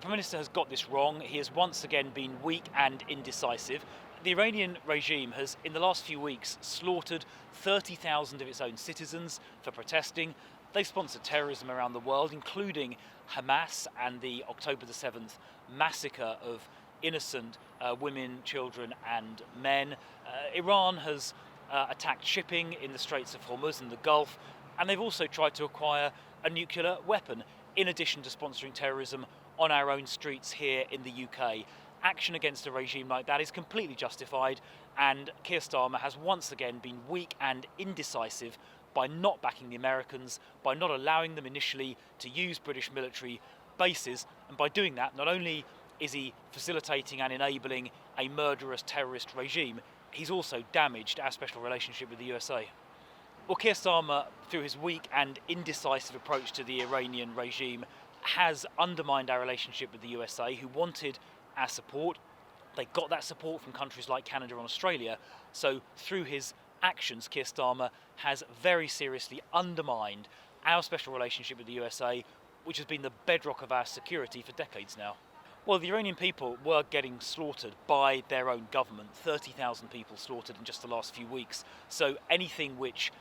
Prime Minister has got this wrong. He has once again been weak and indecisive. The Iranian regime has, in the last few weeks, slaughtered 30,000 of its own citizens for protesting. They've sponsored terrorism around the world, including Hamas and the October the 7th massacre of innocent women, children and men. Iran has attacked shipping in the Straits of Hormuz and the Gulf, and they've also tried to acquire a nuclear weapon, in addition to sponsoring terrorism on our own streets here in the UK. Action against a regime like that is completely justified, and Keir Starmer has once again been weak and indecisive by not backing the Americans, by not allowing them initially to use British military bases, and by doing that, not only is he facilitating and enabling a murderous terrorist regime, he's also damaged our special relationship with the USA. Well, Keir Starmer, through his weak and indecisive approach to the Iranian regime, has undermined our relationship with the USA, who wanted our support. They got that support from countries like Canada and Australia. So through his actions, Keir Starmer has very seriously undermined our special relationship with the USA, which has been the bedrock of our security for decades now. Well, the Iranian people were getting slaughtered by their own government, 30,000 people slaughtered in just the last few weeks. So anything which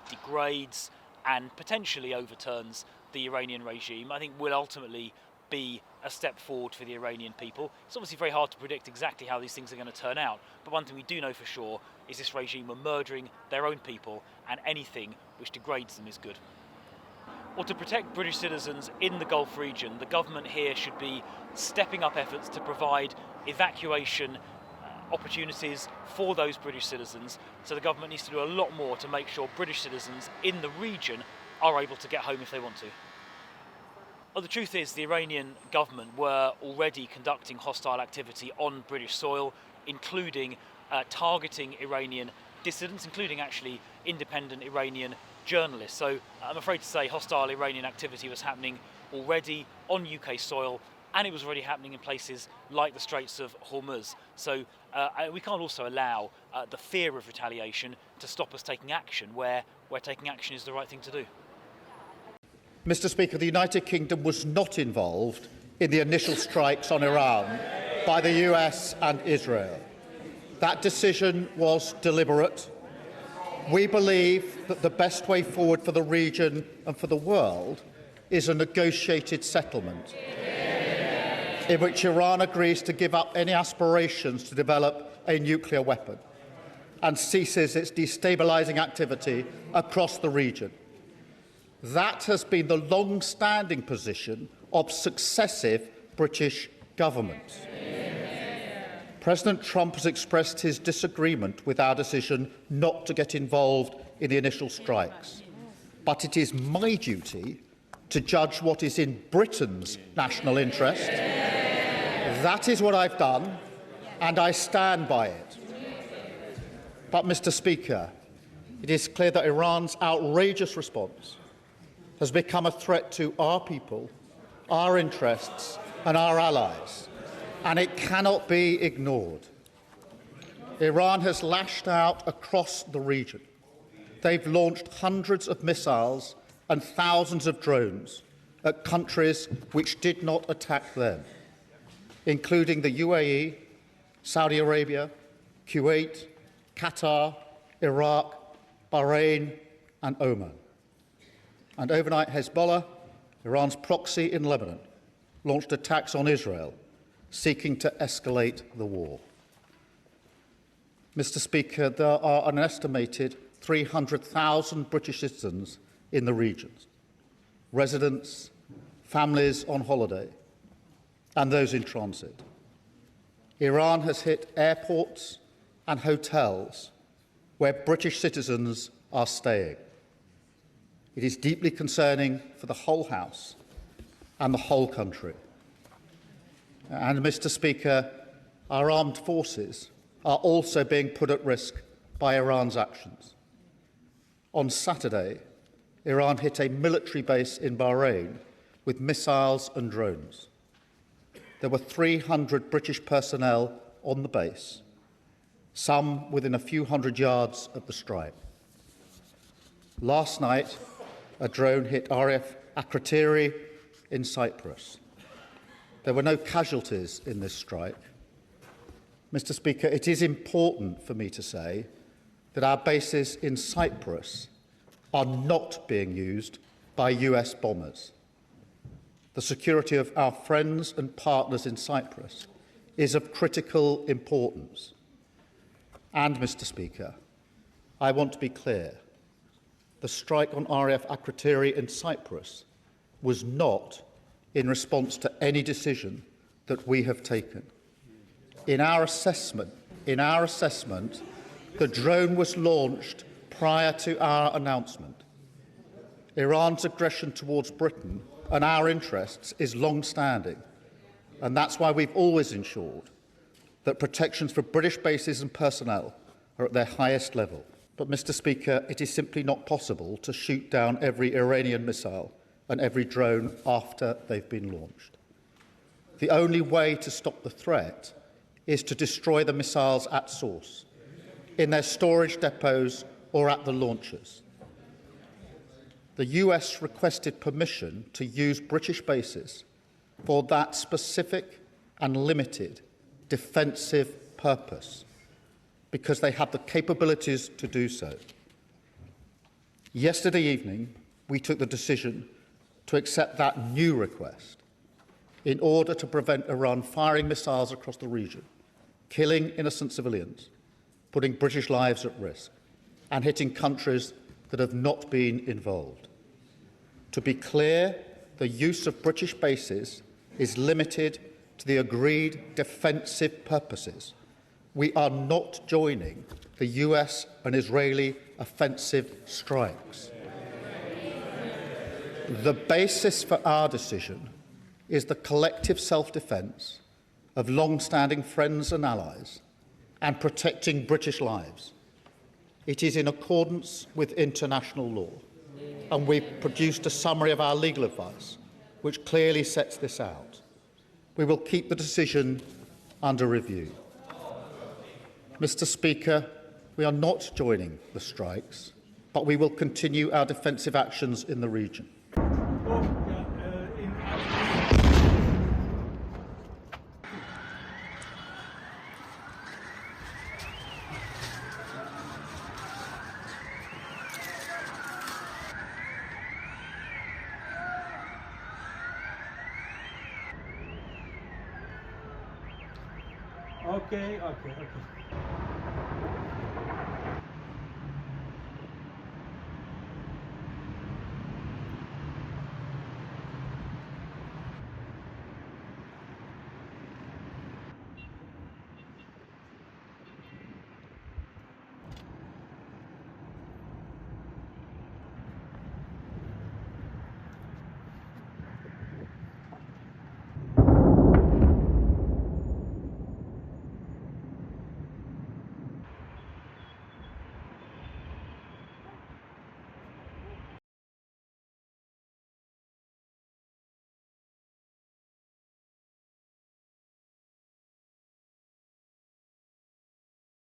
degrades and potentially overturns the Iranian regime, I think will ultimately be a step forward for the Iranian people. It's obviously very hard to predict exactly how these things are going to turn out, but one thing we do know for sure is this regime are murdering their own people, and anything which degrades them is good. Well, to protect British citizens in the Gulf region, the government here should be stepping up efforts to provide evacuation opportunities for those British citizens. So the government needs to do a lot more to make sure British citizens in the region are able to get home if they want to. Well, the truth is the Iranian government were already conducting hostile activity on British soil, including targeting Iranian dissidents, including actually independent Iranian journalists. So I'm afraid to say hostile Iranian activity was happening already on UK soil, and it was already happening in places like the Straits of Hormuz. So we can't also allow the fear of retaliation to stop us taking action where taking action is the right thing to do. Mr. Speaker, the United Kingdom was not involved in the initial strikes on Iran by the US and Israel. That decision was deliberate. We believe that the best way forward for the region and for the world is a negotiated settlement in which Iran agrees to give up any aspirations to develop a nuclear weapon and ceases its destabilising activity across the region. That has been the long-standing position of successive British governments. President Trump has expressed his disagreement with our decision not to get involved in the initial strikes. But it is my duty to judge what is in Britain's national interest. That is what I've done, and I stand by it. But, Mr. Speaker, it is clear that Iran's outrageous response has become a threat to our people, our interests and our allies, and it cannot be ignored. Iran has lashed out across the region. They've launched hundreds of missiles and thousands of drones at countries which did not attack them, including the UAE, Saudi Arabia, Kuwait, Qatar, Iraq, Bahrain and Oman. And overnight, Hezbollah, Iran's proxy in Lebanon, launched attacks on Israel, seeking to escalate the war. Mr. Speaker, there are an estimated 300,000 British citizens in the regions, residents, families on holiday, and those in transit. Iran has hit airports and hotels where British citizens are staying. It is deeply concerning for the whole House and the whole country. And, Mr. Speaker, our armed forces are also being put at risk by Iran's actions. On Saturday, Iran hit a military base in Bahrain with missiles and drones. There were 300 British personnel on the base, some within a few hundred yards of the strike. Last night, a drone hit RAF Akrotiri in Cyprus. There were no casualties in this strike. Mr. Speaker, it is important for me to say that our bases in Cyprus are not being used by US bombers. The security of our friends and partners in Cyprus is of critical importance. And, Mr. Speaker, I want to be clear. The strike on RAF Akrotiri in Cyprus was not in response to any decision that we have taken. In our assessment, the drone was launched prior to our announcement. Iran's aggression towards Britain and our interests is long-standing, and that's why we've always ensured that protections for British bases and personnel are at their highest level. But, Mr. Speaker, it is simply not possible to shoot down every Iranian missile and every drone after they've been launched. The only way to stop the threat is to destroy the missiles at source, in their storage depots or at the launchers. The US requested permission to use British bases for that specific and limited defensive purpose, because they have the capabilities to do so. Yesterday evening, we took the decision to accept that new request in order to prevent Iran firing missiles across the region, killing innocent civilians, putting British lives at risk, and hitting countries that have not been involved. To be clear, the use of British bases is limited to the agreed defensive purposes. We are not joining the US and Israeli offensive strikes. The basis for our decision is the collective self-defence of long-standing friends and allies and protecting British lives. It is in accordance with international law, and we've produced a summary of our legal advice which clearly sets this out. We will keep the decision under review. Mr. Speaker, we are not joining the strikes, but we will continue our defensive actions in the region. Okay.